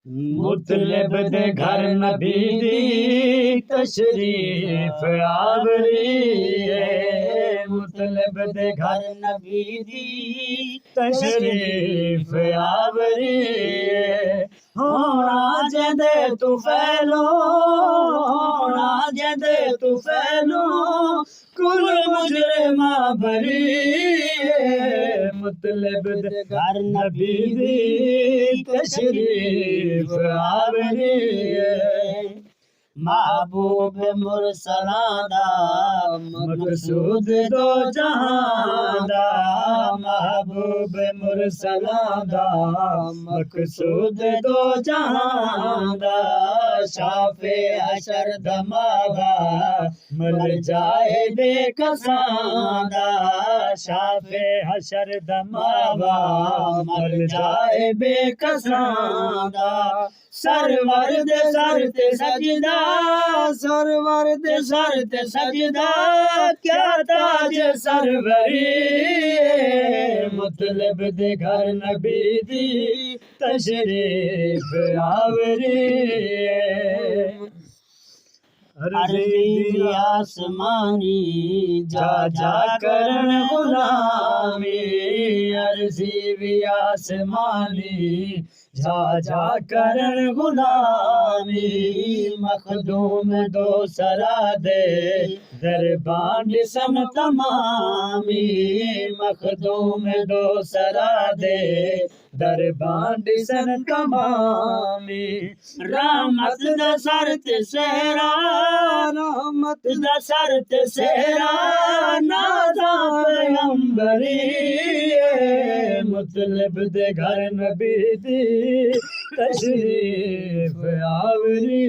मुतलब दे घर नबी दी तशरीफ आवरी है। मुतलब दे घर नबी दी तशरीफ आवरी है। होना जदे तू फैलो, होना जदे तू फैलो, कुल मुजरिमा भरी है। मुतलब दे घर नबी दी तशरीफ आवरी है। महबूब मुरसलां दा मकसूद दो जहां दा। महबूब मुरसलां दा मकसूद दो जहां दा। शाफे हशर दमागा मल जाए बेकसां दा। शाफे हशर दमागा मल जाए बेकसां दा। सरवर दे सर ते सजदा, सरवर दे सर ते सजदा, क्या ताज सरवरी है। मुतलब दे घर नबी दी तशरीफ आवरी है। अर्ज़ी आसमानी जा जा करन गुलामी। अर्ज़ी भी आसमानी जा जा करन गुलामी। मखदूम दो सरा दे दरबान सन तमामी। मखदूम दो सरा दे दरबान सन तमामी। रहमत दा सर ते सेहरा, रहमत दा सर ते सेहरा, नाज़ा पैगंबरी है। मुतलब दे घर नबी दी तशरीफ आवरी।